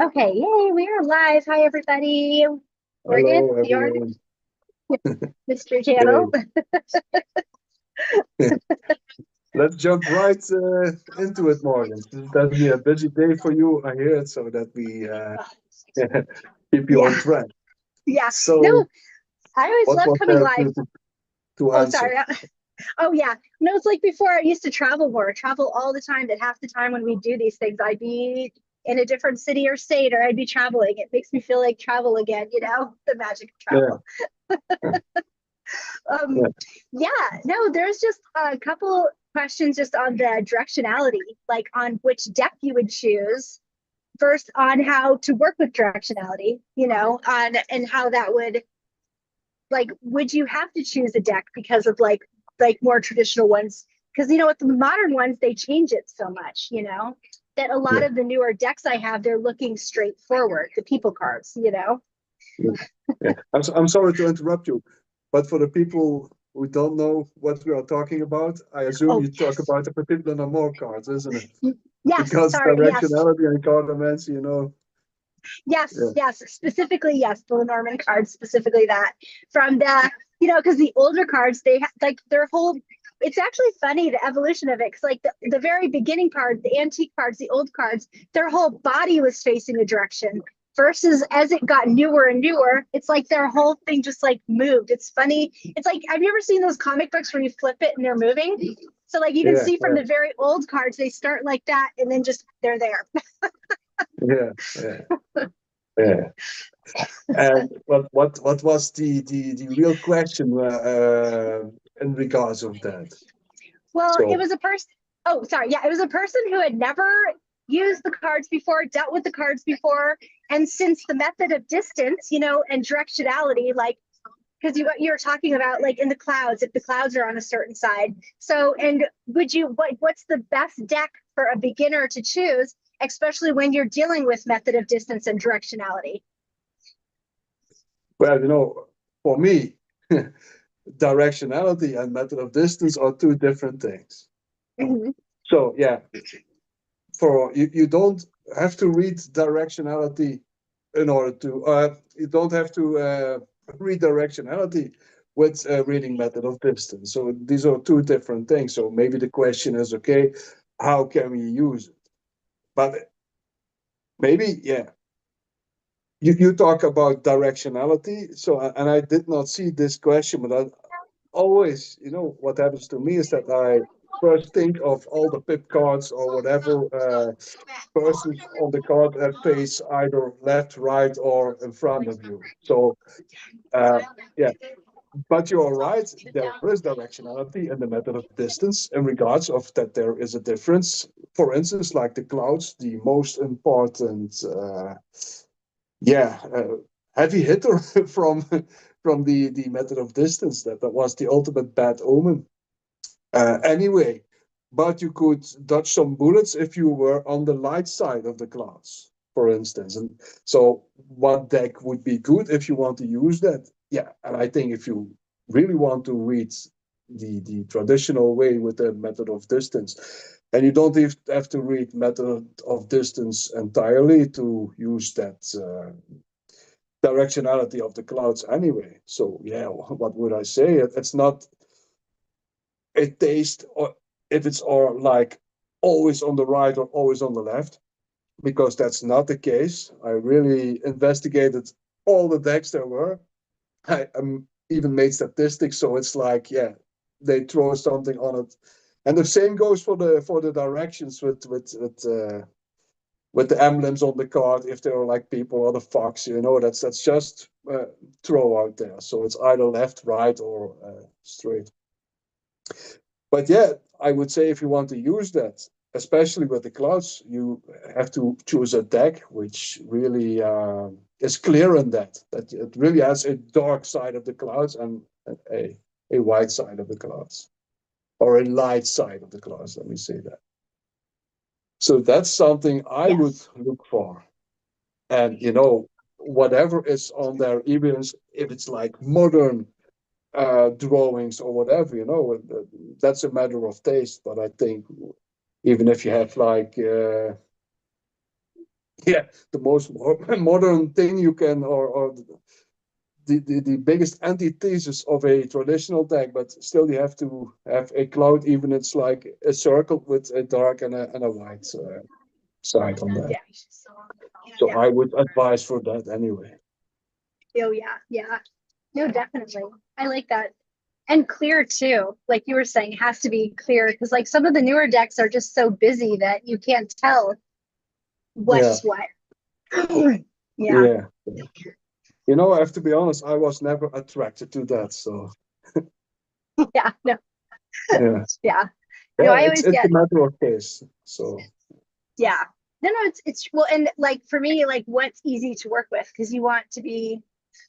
Okay, yay, we are live. Hi, everybody. Morgan, Hello, Bjorn, everyone. Mr. Channel. Yay. Let's jump right into it, Morgan. This has been a busy day for you, I hear it, so that we keep you on Yeah, track. yeah. So, No, I always what love was coming there live. to Oh, answer? sorry. Oh, yeah. No, it's like before I used to travel more, travel all the time. That half the time when we do these things, I'd be in a different city or state, or I'd be traveling. It makes me feel like travel again, the magic of Yeah, travel. Um, yeah, yeah, no, there's just a couple questions just on the directionality, like on which deck you would choose first on how to work with directionality, on and how that would like would you have to choose a deck because of like more traditional ones? Because with the modern ones, they change it so much, that a lot yeah, of the newer decks I have, they're looking straight forward, the people cards. yeah. Yeah. I'm sorry to interrupt you, but for the people who don't know what we are talking about, I assume Oh you talk yes. about the particular number cards, isn't it? Yes, Because sorry, yes. directionality and cartomancy. Yes, Yeah, yes, specifically, yes, the Lenormand cards, specifically that from because the older cards, they like their whole. It's actually funny the evolution of it, because like the very beginning cards, the antique cards, the old cards, their whole body was facing a direction. Versus as it got newer and newer, it's like their whole thing just like moved. It's funny. It's like, have you ever seen those comic books where you flip it and they're moving? So like you can yeah, see from yeah, the very old cards, they start like that and then just they're there. yeah, yeah. Yeah. And what was the real question in regards of that? Well, it So was a person. Oh, sorry. Yeah, it was a person who had never used the cards before, dealt with the cards before, and since the method of distance, and directionality, like because you're talking about like in the clouds, if the clouds are on a certain side. So, and what's the best deck for a beginner to choose, especially when you're dealing with method of distance and directionality? well, for me, directionality and method of distance are two different things. Mm-hmm. So yeah, for you don't have to read directionality in order to you don't have to read directionality with reading method of distance. So these are two different things. So maybe the question is, okay, how can we use it? But maybe, yeah. You talk about directionality. So, and I did not see this question, but I always, what happens to me is that I first think of all the pip cards or whatever persons on the card that face either left, right, or in front of you. So, uh, yeah, but you are right. There is directionality in the method of distance in regards of that there is a difference. For instance, like the clouds, the most important yeah, heavy hitter from the method of distance. That was the ultimate bad omen. Anyway, but you could dodge some bullets if you were on the light side of the clouds, for instance. And so, what deck would be good if you want to use that? Yeah, and I think if you really want to read the traditional way with the method of distance, and you don't have to read method of distance entirely to use that directionality of the clouds anyway. So yeah, what would I say? It's not a taste or if it's or like always on the right or always on the left, because that's not the case. I really investigated all the decks there were. I even made statistics, so it's like yeah, they throw something on it, and the same goes for the directions with the emblems on the card. If there are like people or the fox, that's just throw out there. So it's either left, right, or straight. But yeah, I would say if you want to use that, especially with the clouds, you have to choose a deck which really is clear in that it really has a dark side of the clouds and a white side of the clouds, or a light side of the clouds. Let me say that. So that's something I would Yes. look for. And whatever is on there, even if it's like modern drawings or whatever, that's a matter of taste. But I think even if you have like yeah, the most modern thing you can, or the biggest antithesis of a traditional deck, but still you have to have a cloud, even it's like a circle with a dark and a white side on that. Yeah. So Yeah. I would advise for that anyway. Oh yeah. Yeah. No, definitely. I like that. And clear too. Like you were saying, it has to be clear because like some of the newer decks are just so busy that you can't tell Yeah, what's what. Yeah. yeah. You know, I have to be honest, I was never attracted to that. So Yeah. No. yeah, Yeah. No, yeah, I always it's a get, matter of taste. So yeah. No, no, it's well, and like for me, like what's easy to work with because you want to be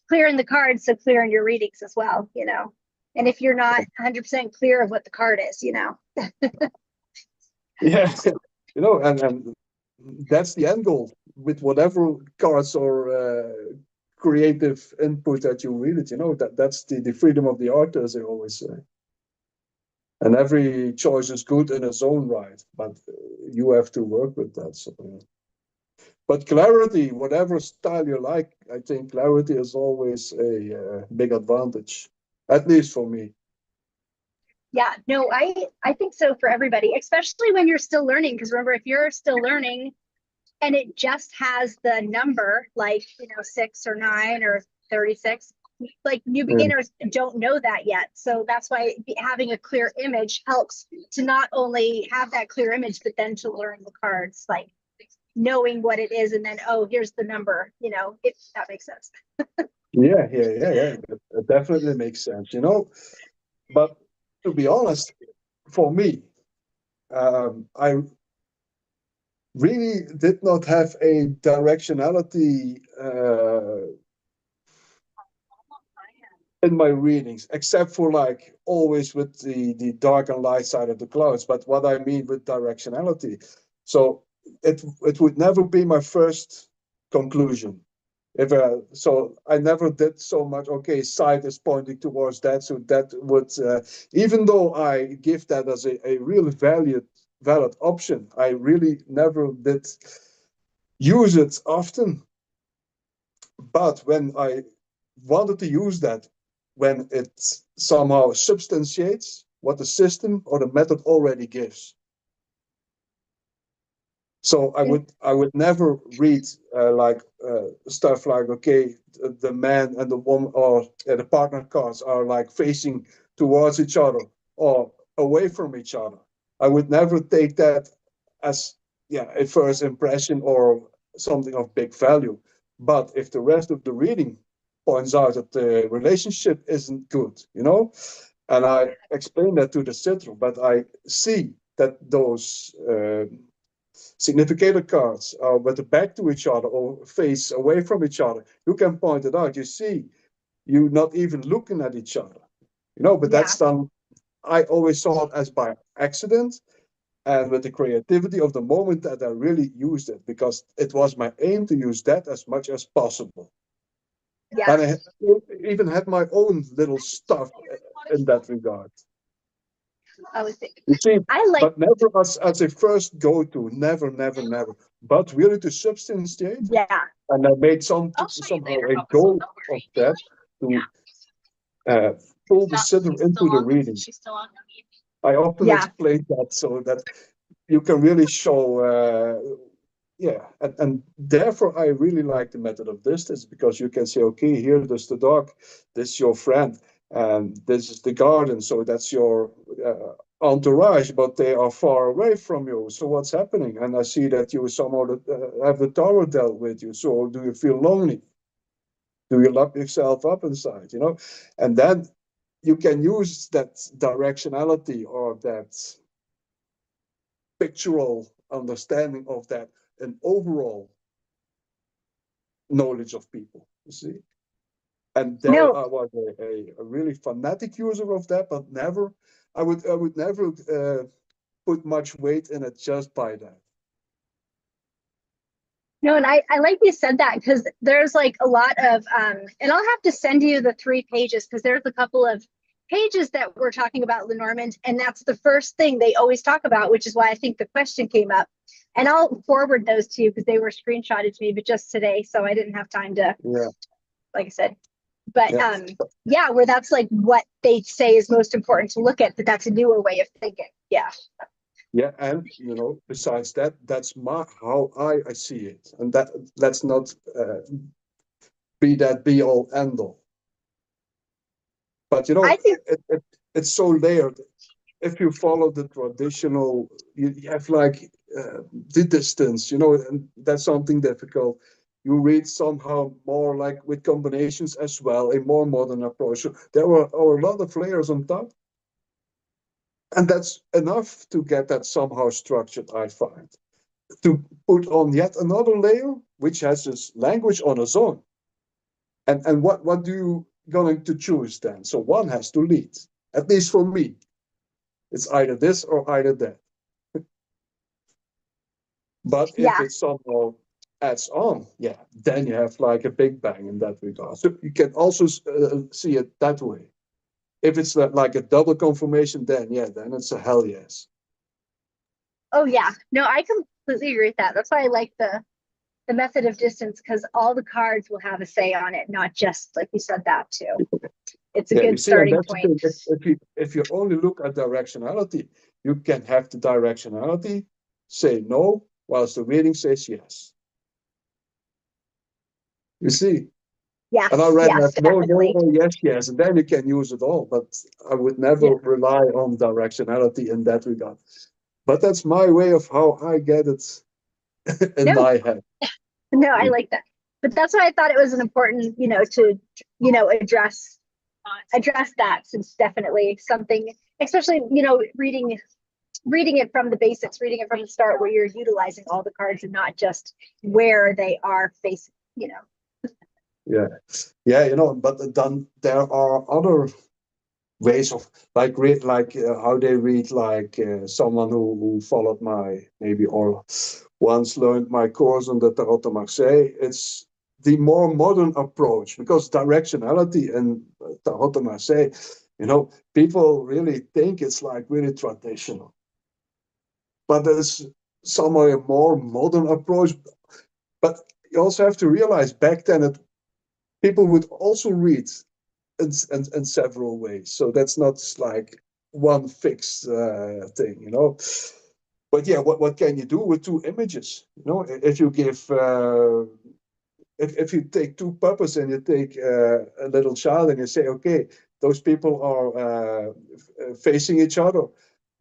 clear in the cards, so clear in your readings as well, you know. And if you're not 100% clear of what the card is, you know. yeah, you know, and that's the end goal with whatever cards or creative input that you read it. You know, that's the freedom of the art, as they always say. And every choice is good in its own right, but you have to work with that. So, but clarity, whatever style you like, I think clarity is always a big advantage, at least for me. Yeah, no, I think so for everybody, especially when you're still learning. Because remember, if you're still learning and it just has the number like 6 or 9 or 36, like new Yeah, beginners don't know that yet. So that's why having a clear image helps to not only have that clear image, but then to learn the cards, like knowing what it is, and then oh, here's the number. If that makes sense. yeah. It definitely makes sense, you know. But to be honest, for me, I really did not have a directionality in my readings, except for like always with the dark and light side of the clouds. But what I mean with directionality, so it would never be my first conclusion. If so, I never did so much. Okay, side is pointing towards that, so that would, even though I give that as a real valid option, I really never did use it often. But when I wanted to use that, when it somehow substantiates what the system or the method already gives. So I would never read stuff like, okay, the man and the woman or the partner cards are like facing towards each other or away from each other. I would never take that as, yeah, a first impression or something of big value. But if the rest of the reading points out that the relationship isn't good, and I explain that to the sitter, but I see that those significator cards are with the back to each other or face away from each other, you can point it out. You see, you're not even looking at each other, but Yeah, that's done. I always saw it as by accident and with the creativity of the moment that I really used it because it was my aim to use that as much as possible. yeah. And I even had my own little stuff in that regard. I was thinking. You see, I like. but never as a first go-to, never, never, never. But really to substantiate, Yeah, and I made somehow a goal of that to uh, pull the sitter into the reading. I often yeah, explain that so that you can really show, yeah, and therefore I really like the method of distance because you can say, okay, here there's the dog, this is your friend, and this is the garden, so that's your entourage, but they are far away from you. So what's happening? And I see that you somehow have the tower dealt with you. So do you feel lonely? Do you lock yourself up inside? And then you can use that directionality or that pictorial understanding of that and overall knowledge of people, you see. And there no, I was a really fanatic user of that, but I would never put much weight in it just by that. no, and I like you said that because there's like a lot of and I'll have to send you the 3 pages because there's a couple of pages that we're talking about Lenormand, and that's the first thing they always talk about, which is why I think the question came up. And I'll forward those to you because they were screenshotted to me, but just today, so I didn't have time to, like I said. But yeah, where that's like what they say is most important to look at, but that's a newer way of thinking. Yeah. Yeah, and you know, besides that, that's how I see it, and that let's not be that be all end all. But you know, I think it's so layered. If you follow the traditional, you have like the distance, you know, and that's something difficult. You read somehow more like with combinations as well, a more modern approach. So there are a lot of layers on top. And that's enough to get that somehow structured, I find. To put on yet another layer, which has this language on its own. And what do you going to choose then? So one has to lead, at least for me. It's either this or either that. But if it somehow adds on, yeah, then you have like a big bang in that regard. So you can also see it that way. If it's like a double confirmation, then yeah, then it's a hell yes. Oh yeah, no, I completely agree with that. That's why I like the method of distance, because all the cards will have a say on it, not just like you said that too. It's a good starting point. If you only look at directionality, you can have the directionality say no, whilst the reading says yes. You see? Yes, and I read yes, that no, definitely. yes, yes, and then you can use it all. But I would never rely on directionality in that regard. But that's my way of how I get it in my head. No, I like that. But that's why I thought it was an important, to, address that, since definitely something, especially, reading it from the basics, reading it from the start, where you're utilizing all the cards and not just where they are facing, Yeah, but then there are other ways of like read how they read someone who followed my maybe or once learned my course on the Tarot de Marseille. It's the more modern approach, because directionality in Tarot de Marseille, people really think it's like really traditional, but there's somehow a more modern approach. But you also have to realize back then people would also read in several ways. So that's not like one fixed thing, But yeah, what can you do with two images? If you give, if you take two puppets and you take a little child and you say, okay, those people are facing each other.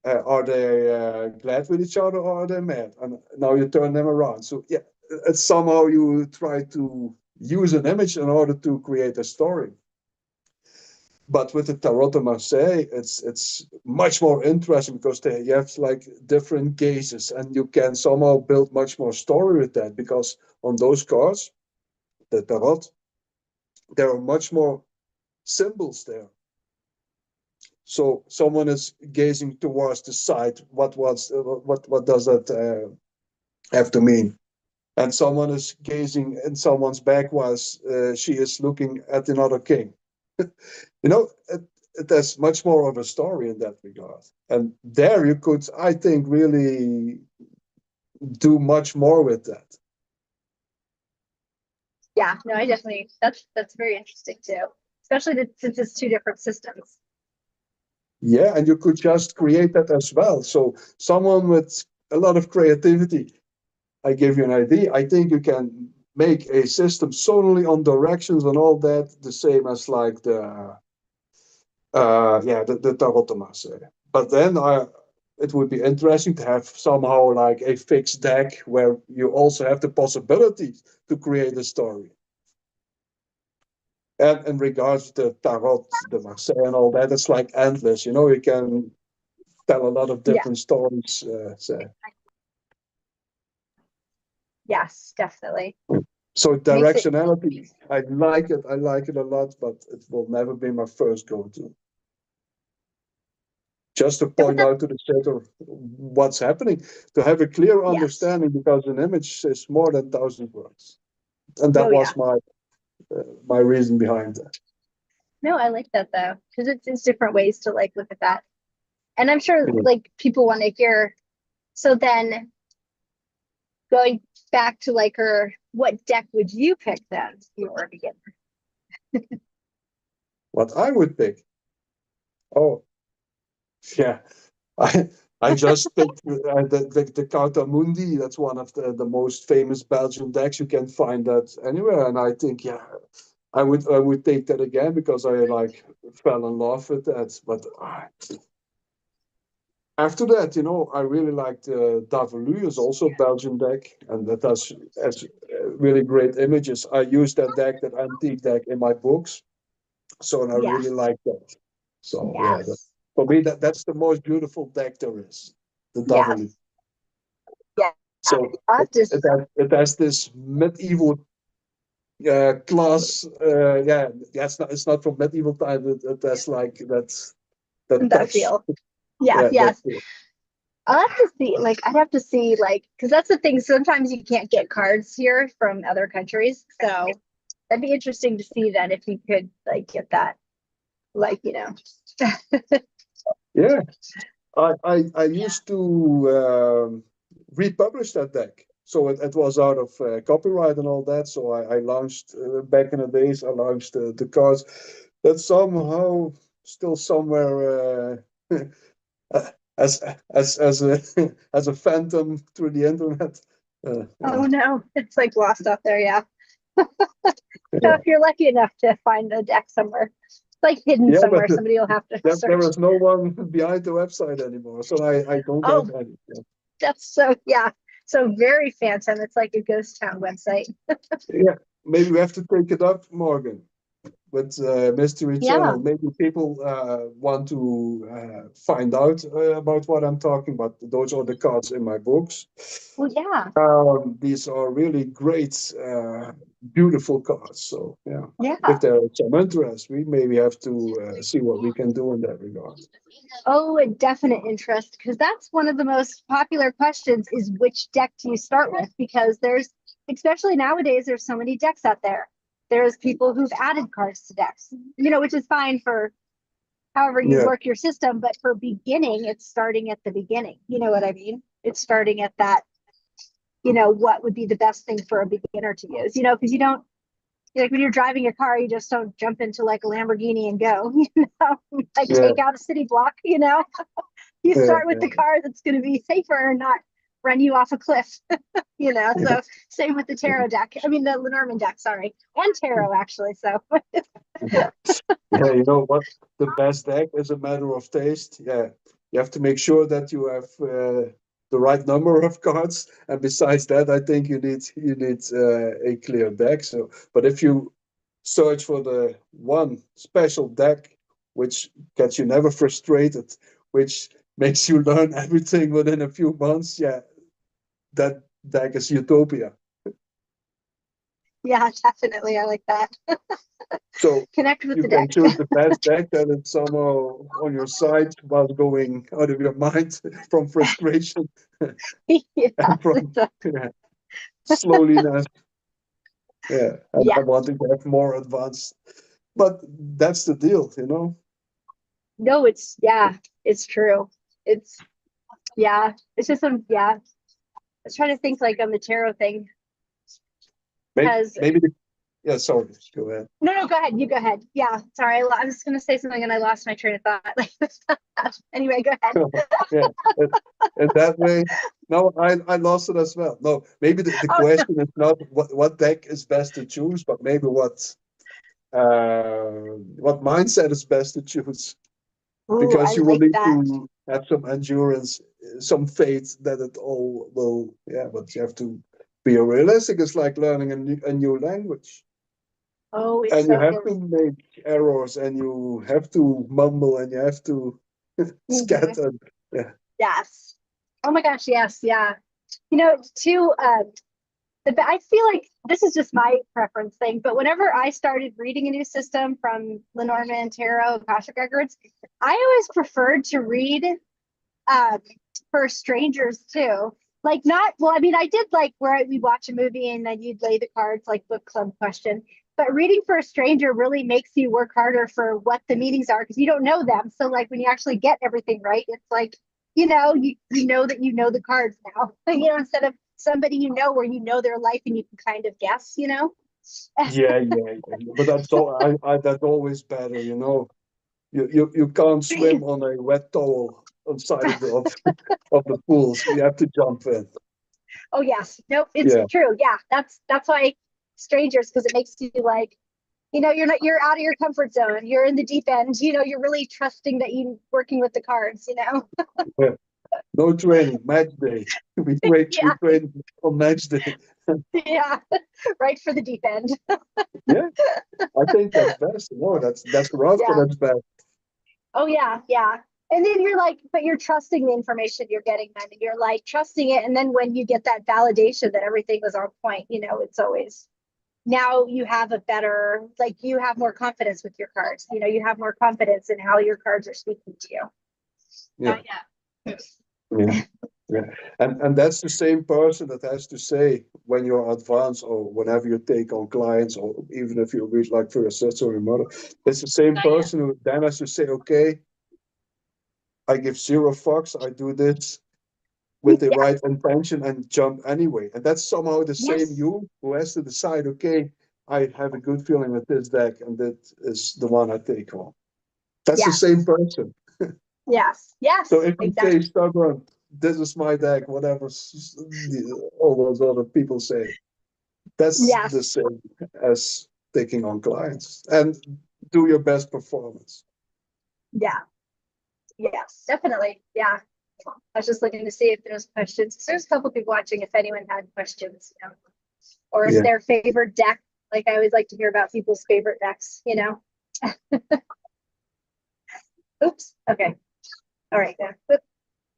Are they glad with each other or are they mad? And now you turn them around. So yeah, it's somehow you try to use an image in order to create a story. But with the Tarot de Marseille, it's much more interesting because you have like different gazes and you can somehow build much more story with that, because on those cards, the Tarot, there are much more symbols there. So someone is gazing towards the side. What does that have to mean? And someone is gazing in someone's back whilst she is looking at another king. It has much more of a story in that regard. And there you could, I think, really do much more with that. Yeah, no, I definitely, that's very interesting too, especially since it's two different systems. Yeah, and you could just create that as well. So someone with a lot of creativity, I give you an idea. I think you can make a system solely on directions and all that, the same as like the Tarot de Marseille. But then it would be interesting to have somehow like a fixed deck where you also have the possibility to create a story. And in regards to the Tarot de Marseille and all that, it's like endless. You can tell a lot of different stories. Yes, definitely. So directionality, I like it. I like it a lot, but it will never be my first go-to. Just to point out to the setter what's happening, to have a clear understanding, because an image is more than 1,000 words, and that was my reason behind that. No, I like that though, because it's different ways to like look at that. And I'm sure like people want to hear. So then going back to like what deck would you pick then if you were a beginner? What I would pick? Oh, yeah. I I just picked the Carta Mundi. That's one of the most famous Belgian decks. You can find that anywhere, and I think yeah, I would take that again because I like fell in love with that. But after that, I really liked Davelu is also a Belgian deck, and that has really great images. I use that deck, that antique deck, in my books, so and I really Yes. like that. So yeah, Yes. for me that's the most beautiful deck there is, the Davelu. Yes. Yeah. So I'll have it, to, it has this medieval class. Yeah, it's not from medieval time. It has like that that touch. feel. Yes, Yeah, yes. I'll have to see, like, I'd have to see, like, because that's the thing. Sometimes you can't get cards here from other countries. So that'd be interesting to see that if you could, like, get that, like, yeah. I used to republish that deck. So it was out of copyright and all that. So I launched back in the days. I launched the cards that somehow still somewhere as as a as a phantom through the internet. oh no, it's like lost out there. Yeah. So Yeah, if you're lucky enough to find a deck somewhere, it's like hidden yeah, but somewhere, somebody will have to there search. is no one behind the website anymore. So I don't have Oh, any. Yeah. that's so, yeah. So very phantom. It's like a ghost town website. Yeah, maybe we have to take it up, Morgan, with Mystery Yeah. Channel. Maybe people want to find out about what I'm talking about. Those are the cards in my books. Well, yeah. These are really great, beautiful cards. So yeah, Yeah. if there is some interest, we maybe have to see what we can do in that regard. Oh, a definite interest, because that's one of the most popular questions is which deck do you start with? Because especially nowadays, there's so many decks out there. There's people who've added cards to decks, which is fine for however you Yeah, work your system. But for beginning, it's starting at the beginning. You know what I mean? It's starting at that, what would be the best thing for a beginner to use, because you don't, like when you're driving a car, you just don't jump into like a Lamborghini and go, like yeah, take out a city block, you yeah, start with the car that's going to be safer and not run you off a cliff, yeah. so same with the tarot deck. I mean, the Lenormand deck, sorry, and tarot actually. So Yeah, you know what? The best deck is a matter of taste. Yeah, you have to make sure that you have the right number of cards, and besides that, I think you need a clear deck. So, but if you search for the one special deck which gets you never frustrated, which makes you learn everything within a few months, yeah, that deck is utopia. yeah, definitely. I like that. So Connect with you the can deck. choose the best deck that is somehow on your side while going out of your mind from frustration and Yes, from yeah, slowness. Yeah, and yes. wanting to have more advanced. But that's the deal. No, yeah, it's true. It's, yeah, it's just yeah. I was trying to think like on the tarot thing Maybe, because maybe yeah, sorry, go ahead. no, go ahead. You go ahead. Yeah, sorry. I was going to say something and I lost my train of thought. Anyway, go ahead. Yeah, in that way. No, I lost it as well. No, maybe the Oh, no. question is not what deck is best to choose, but maybe what mindset is best to choose. Ooh, I Because you will like need that. to have some endurance, some faith that it all will. Yeah, but you have to be realistic. It's like learning a new language, Oh, it's and you so have to is. make errors, and you have to mumble, and you have to Mhm. scatter. Yeah, Yes. Oh my gosh, yes, yeah. Too, I feel like this is just my preference thing, but whenever I started reading a new system from Lenormand Tarot, Akashic Records, I always preferred to read um, for strangers too, like not, well, I mean, I did like where we watch a movie and then you'd lay the cards like book club question. But reading for a stranger really makes you work harder for what the meanings are because you don't know them. So like when you actually get everything right, it's like, you know that you know the cards now. Instead of somebody where you know their life and you can kind of guess. Yeah. But that's always better, You can't swim on a wet towel on the side of the pool, so you have to jump in. Oh yes. Nope, it's Yeah. true. Yeah. That's why strangers, because it makes you like, you're out of your comfort zone. You're in the deep end. You're really trusting that you working with the cards. Yeah. No training, match day. We train, Yeah. on match day. Yeah. Right for the deep end. Yeah, I think that's best. No, that's Roscoe, Yeah. that's best. Oh yeah. Yeah. And then you're like, but you're trusting the information you're getting, then and you're like trusting it. And then when you get that validation that everything was on point, it's always now you have a better, like you have more confidence with your cards. You have more confidence in how your cards are speaking to you. Yeah. Yeah. Yeah. And that's the same person that has to say when you're advanced or whenever you take on clients or even if you read like for your sister or your mother, it's the same person who then has to say, okay, I give zero fucks, I do this with the Yeah. right intention and jump anyway. And that's somehow the same Yes. you who has to decide, okay, I have a good feeling with this deck and that is the one I take on. That's the Yes. same person. Yes. So Yes. if you Exactly. say stubborn, this is my deck, whatever all those other people say, that's the Yes. same as taking on clients and do your best performance. Yeah. Yes. Definitely. Yeah. I was just looking to see if there's questions. There's a couple people watching. If anyone had questions, or if Yeah. their favorite deck. Like I always like to hear about people's favorite decks. Oops. Okay. All right. There.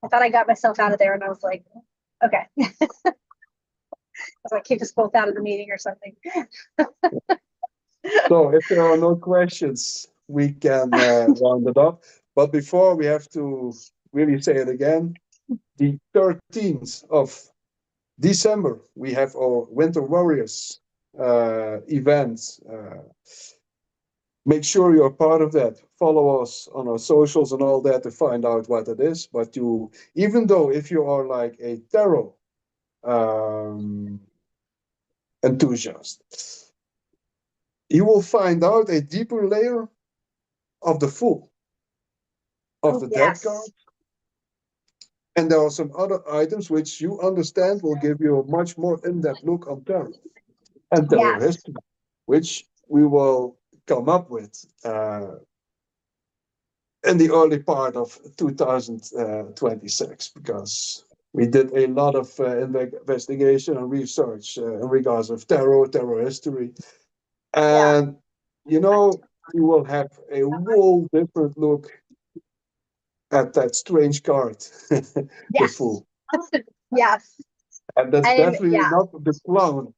I thought I got myself out of there, and I was like, okay. I was like, kick us both out of the meeting or something. So if there are no questions, we can round it up. But before we have to really say it again, the 13th of December, we have our Winter Warriors event. Make sure you're part of that. Follow us on our socials and all that to find out what it is. But even though if you are like a tarot um, enthusiast, you will find out a deeper layer of the Fool, of the Death card. Yes. And there are some other items which you understand will give you a much more in-depth look on tarot and tarot Yes. history, which we will come up with in the early part of 2026, because we did a lot of investigation and research in regards of tarot history. Yeah. And, you will have a whole different look at that strange card, the Yes. Fool. Yes. And that's And definitely yeah. not the clown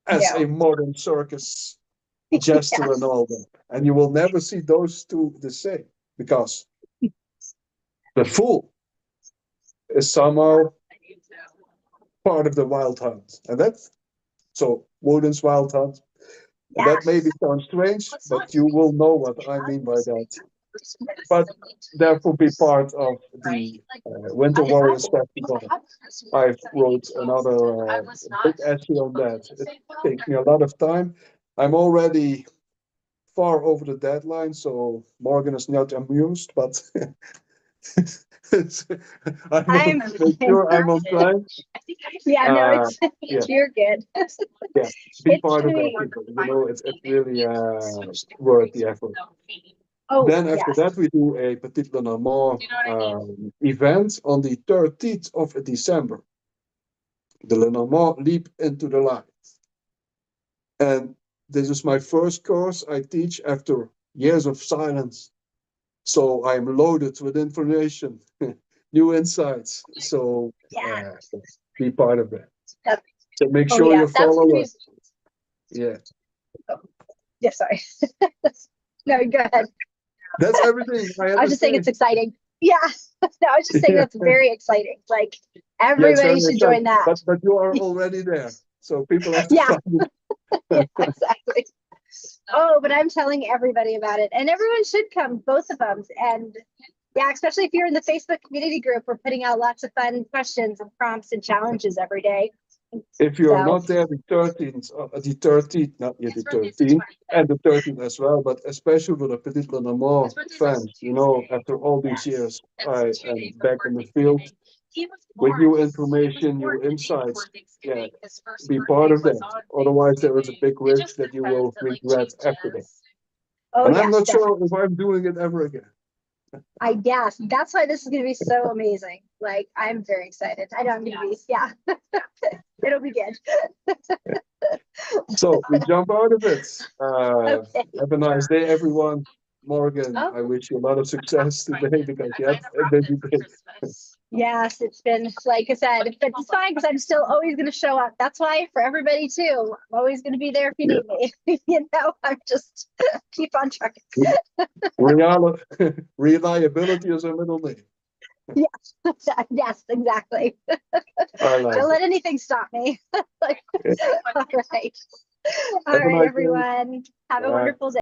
as a No. modern circus jester and Yes. all that. And you will never see those two the same, because the Fool is somehow part of the Wild Hunt. And that's so Woden's Wild Hunt. And that maybe Yes. sounds strange, but you will know what I mean by that. But therefore be part of the Winter Warriors Festival. I wrote another big essay on that. It takes me a lot of time. I'm already far over the deadline, so Morgan is not amused, but I will I'm make sure I'm on time. yeah, no, it's Yeah, you're good. yeah, be It's part of that. really It's really worth the effort. oh Then after yes. that, we do a Petit Lenormand event on the 13th of December. The Lenormand Leap into the Light. And this is my first course I teach after years of silence. So I'm loaded with information, new insights. So Yeah. be part of that. That, So make oh sure yeah. you That's gonna follow be us. Yeah, yeah, sorry. No, go ahead. that's everything I had I to was just saying say. it's exciting. Yeah. No, I was just saying Yeah. that's very exciting. Like Yeah, it's everybody very should exciting, join that. but you are already there, so people have to Yeah. find Yeah, it. exactly. Oh, but I'm telling everybody about it, and everyone should come, both of them. And yeah, especially if you're in the Facebook community group, we're putting out lots of fun questions and prompts and challenges every day. If you're So, not there, the 13th, not yet the 13th, and the 13th as well, but especially for the Petit Le Mans fans, after all these years, I am back in the field with new information, new insights. Yeah, be part of that. Otherwise, there is a big risk that you will regret after that. oh And I'm yes, not sure definitely. if I'm doing it ever again. I guess that's why this is going to be so amazing. Like I'm very excited. I know I'm going to be, yeah, it'll be good. So we jump out of it. Okay. Have a nice day, everyone. Morgan, Oh, I wish you a lot of success today because you had a busy day. yes, it's been, like I said, but it's fine because I'm still always going to show up. That's why for everybody too, I'm always going to be there if you Yeah. need me. I'm just keep on trucking. Reliability is a middle name. Yes, yes, exactly. I like Don't it. let anything stop me. Like, Yeah. all right. All Have a right, nice day. everyone. Have a Bye. wonderful day.